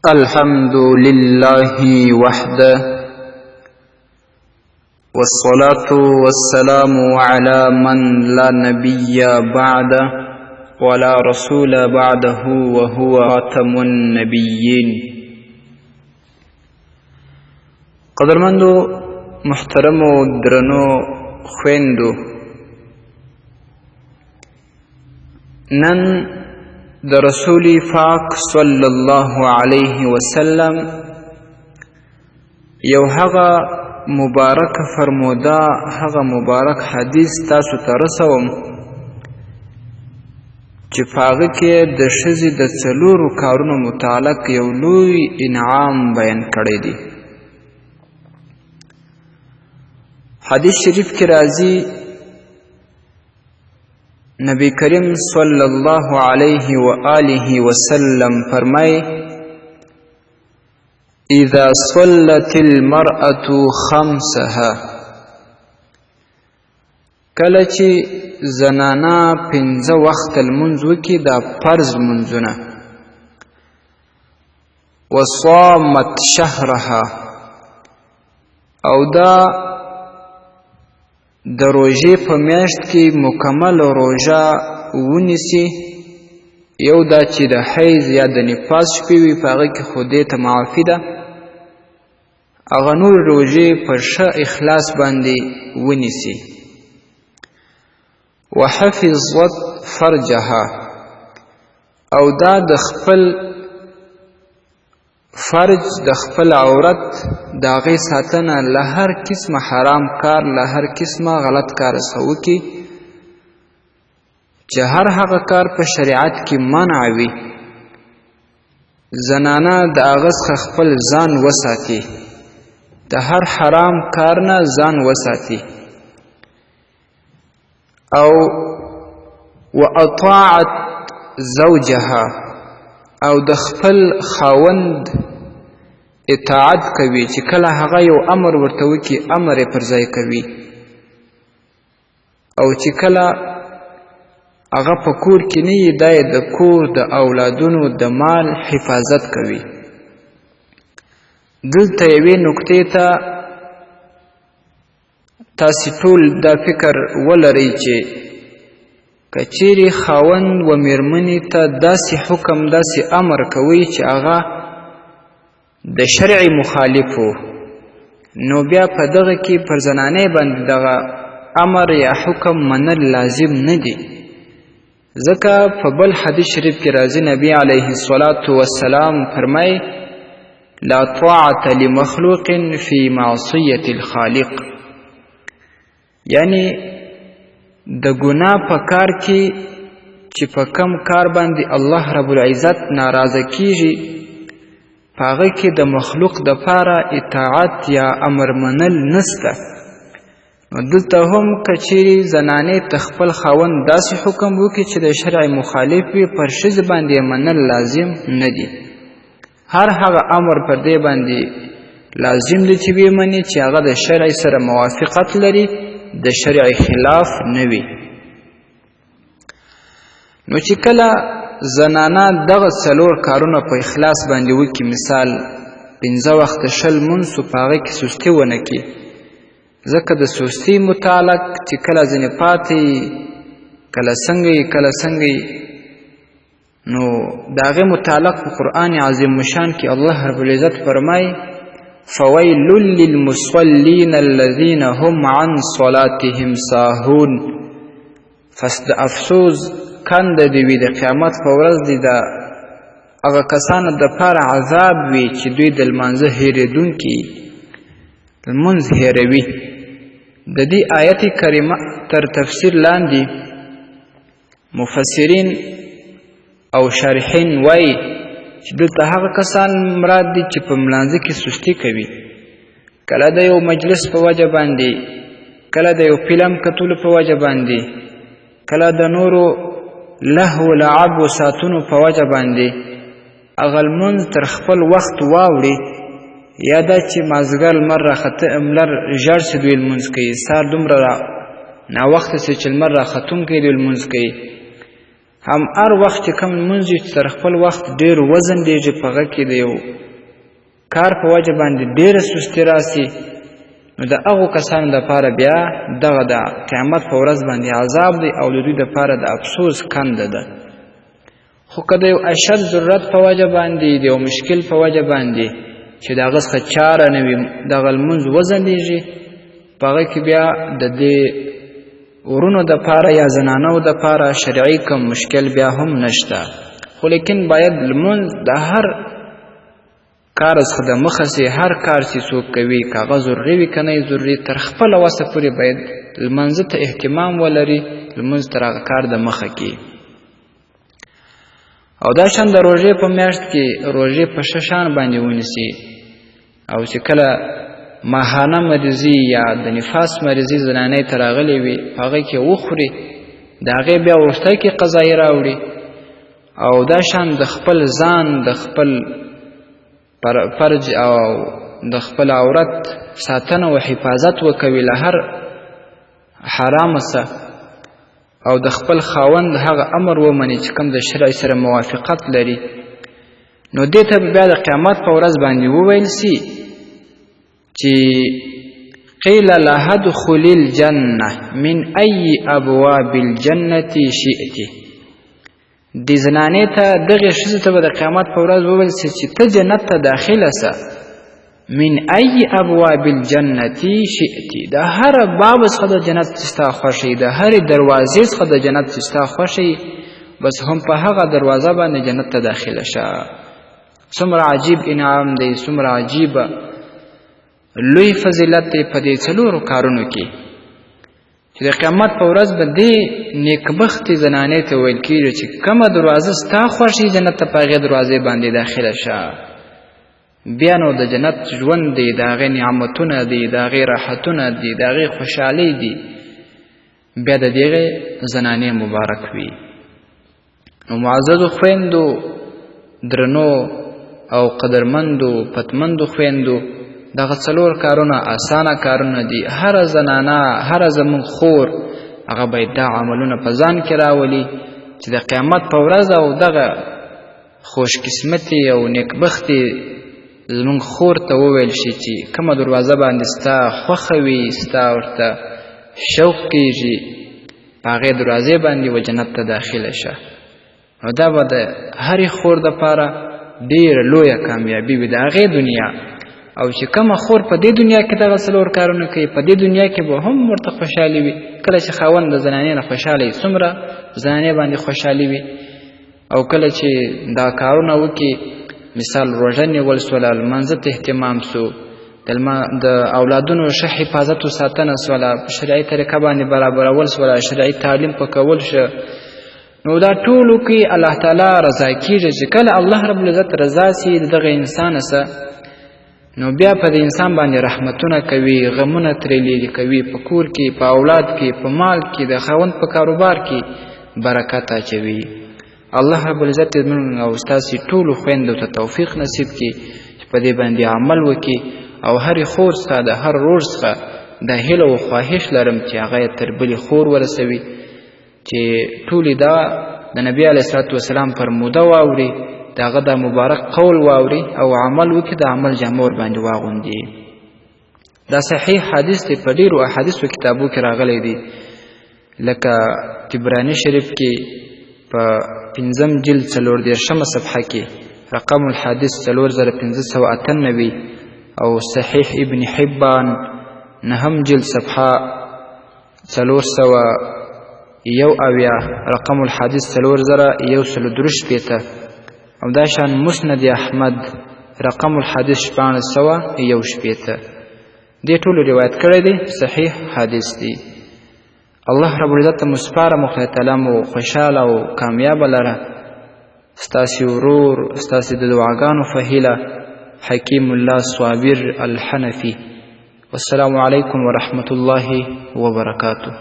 الحمد لله وحده والصلاة والسلام على من لا نبي بعده ولا رسول بعده وهو خاتم النبيين. قدرمندو محترمو درنو خويندو، نن د رسول پاک صلی الله علیه وسلم یو هغه مبارک فرموده، هغه مبارک حدیث تاسو ته رسوم چې په هغه کې د ښځې د څلورو کارونو متعلق یو لوی انعام بیان کړی دی. حدیث شریف کې راځي، نبی کریم صلی اللہ علیہ وآلہ وسلم فرمائے: اذا صلت المرأة خمسها، کله چې زنانا پنځه وخت لمونځ وکړي، دا فرض لمونځونه، وصامت شهرها، او دا د روژې په میاشت کې مکمل روژه ونیسي، یو دا چې د حیض یا د نفاس شپې وي، په هغه کې خو دې ته معافي ده، هغه نور روژې په ښه اخلاص باندې ونیسي. وحفظت فرجها، او دا د خپل فرج، د خپل عورت د هغې ساتنه له هر قسمه حرام کار، له هر قسمه غلط کار څخه وکړي چې هر هغه کار په شریعت کې منع وي. زنانه د هغه څخه خپل ځان وساتي، د هر حرام کار نه ځان وساتي. او واطاعت زوجها، او د خپل خاوند اطاعت کوي، چې کله هغه یو امر ورته وکړي امر یې پر ځای کوي، او چې کله هغه په کور کې نه وي، دا یې د کور د اولادونو د مال حفاظت کوي. دلته یوې نکتې ته تاسې ټول دا فکر ولرئ چې که چیرې خاوند و میرمنې ته داسې حکم، داسې امر کوي چې هغه د شرع مخالف و، نو بیا په دغه کې پر زنانې باندې دغه امر یا حکم منل لازم نه دی. ځکه په بل حدیث شریف کې راځي، نبی علیه الصلاة والسلام فرمایي: لا طاعة لمخلوق فی معصیة الخالق، یعنی د ګناه په کار کې چې په کم کار باندې الله رب العزت ناراضه کیږي، په هغه کې د مخلوق دپاره اطاعت یا امر منل نسته. نو دلته هم که چیرې زنانې ته خپل خاوند داسې حکم وکړي چې د شرع مخالف وي، پر ښځې باندې منل لازم نه دي. هر هغه امر پر دې باندې لازم دی چې ویې مني چې هغه د شرع سره موافقت لري، د شرع خلاف نه وي. نو چې کله زنانه دغه څلور کارونه په اخلاص باندې وکړي، مثال پنځه وخته شل لمونځ، په هغې کې سستي ونه کړي، ځکه د سستي متعلق چې کله ځینې پاتې کله څنګه نو د هغې متعلق په قرآن عظیم الشان کې الله رب العزت فرمایي: فویل للمصلین الذین هم عن صلاتهم ساهون. پس د افسوس کنده دې وي د قیامت په ورځ دې د هغه کسانو دپاره عذاب وي چې دوی د لمانځه هېرېدونکي، لمونځ هېروي. د دې آیت کریمه تر تفسیر لاندې مفسرین او شارحین وایي چې دلته هغه کسان مراد دي چې په ملانځه کې سستی کوي، کله د یو مجلس په وجه باندې، کله د یو فلم کتلو په وجه باندې، کله د نورو لهو لعب و ساتونو په وجه باندې هغه لمونځ تر خپل وخت واوړي، یا دا چې مازدیګر لمر لمر ژړ شي دوی لمونځ کوي، سهار دومره ناوخته شي چې لمر راختونکی دوی لمونځ کوي، هم هر وخت چې کوم لمونځ چې تر خپل وخت ډېر وزن دیږي په هغه کې د یو کار په وجه باندې ډېره سستي راسي، نو د هغو کسانو دپاره بیا دغه د قیامت په ورځ باندې عذاب دی او د دوی دپاره د افسوس کنده ده. خو که د یو اشد ضرورت په وجه باندې د یو مشکل په وجه باندې چې د هغه څخه چاره نه وي دغه لمونځ وځنډېږي، په هغه کې بیا د دې ورونو دپاره یا زنانو دپاره شرعي کوم مشکل بیا هم نشته. خو لیکن باید لمونځ د هر کار څخه د مخه سي، هر کار چې څوک کوي که هغه ضروري وي که نه ضروري، تر خپله وسه پورې باید لمانځه ته اهتمام ولري، لمونځ تر هغه کار د مخه کړي. او دا شان د روژې په میاشت کې روژې په ښه شان باندې ونیسي، او چې کله ماهانه مریضي یا د نفاس مریضي زنانۍ ته راغلې وي په هغې کې وخوري، د هغې بیا وروستی کې قضایي راوړي، او دا شان د خپل ځان د خپل فرج او د خپل عورت ساتنه او حفاظت وکوي له هر حرامه څه، او د خپل خاوند هغه امر ومني چې کوم د شرع سره موافقت لري، نو دې ته بیا د قیامت په ورځ باندې وویل سي چې قیل لها ادخلي الجنه من ای ابواب الجنه شئت. دې زنانې ته دغې ښځې ته به د قیامت په ورځ وویل سي چې ته جنت ته داخله سه، من ای ابواب الجنه شئت، د هر باب څخه د جنت چې ستا خوښوي، د هرې دروازې څخه د جنت چې ستا خوښوي، بس هم په هغه دروازه باندې جنت ته داخله شه. څومره عجیب انعام دی، څومره عجیبه لوی فضیلت دی په دې څلورو کارونو کې چې د قیامت په ورځ به دې نیکبختې زنانې ته ویل کېږي چې کومه دروازه ستا خوښي جنت ته په هغې دروازې باندې داخله شه. بیا نو د جنت ژوند دی، د هغې نعمتونه دي، د هغې راحتونه دي، د هغې خوشحالۍ دي، بیا د دغې زنانې مبارک وي. نو معززو خویندو، درنو او قدرمندو پتمندو خویندو، دغه څلور کارونه اسانه کارونه دي. هره زنانه، هره زموږ خور هغه باید دا عملونه په ځان کې راولي چې د قیامت په ورځ او دغه خوش قسمتي او نیکبختي زموږ خور ته وویل شي چې کومه دروازه باندې ستا خوښه وي، ستا ورته شوق کېږي، په هغې دروازې باندې و جنت ته داخله شه. نو دا به د هرې خور دپاره ډېره لویه کامیابي وي د هغې دنیا. او چې کومه خور په دې دنیا کې دغه څلور کارونه کوي، په دې دنیا کې به هم ورته خوشحالي وي. کله چې خاوند د زنانې نه خوشحاله وي، څومره زنانې باندې خوشحالي وي. او کله چې دا کارونه وکړي، مثال روژه نیول سوله، لمانځه ته اهتمام سو، د اولادونو ښه حفاظت و ساتنه سوله، په شرعي طریقه باندې برابرول سوله، شرعي تعلیم پکول شه، نو دا ټولو کې الله تعالی رضا کېږي. چې کله الله رب العزت رضا سي د دغه انسان سه، نو بیا په دې انسان باندې رحمتونه کوي، غمونه ترې لرې کوي، په کور کې، په اولاد کې، په مال کې، د خاوند په کاروبار کې برکت اچوي. الله رب العزت دې موږ او ستاسې ټولو خویندو ته توفیق نصیب کړي چې په دې باندې عمل وکړي. او هرې خور څخه، د هر ورور څخه دا هیله او خواهش لرم چې هغه یې تر بلې خور ورسوي، چې ټولې دا د نبي علیه الصلاة والسلام فرموده واوري، د هغه دا مبارک قول واوري او عمل وکړي، د عمل جامه ورباندې واغوندي. دا صحیح حدیث دی، په ډېرو احادیثو کتابو کې راغلی دی، لکه طبراني شریف کې په 5م جلد 14مه صفحه کې رقم الحدیث 4598 او صحیح ابن حبان 9م جلد صفحه 401 رقم الحدیث 4113 او دا شان مسند احمد رقم الحدیث 1418 دې ټولو روایت کړی دی، صحیح حدیث دی. الله رب العزت مسپاره مخلی تعالی مو خوشحاله او کامیابه لره. ستاسې ورور، ستاسې د دعاګانو فهیله، حکیم الله صابر الحنفي. والسلام علیکم ورحمة الله وبرکاته.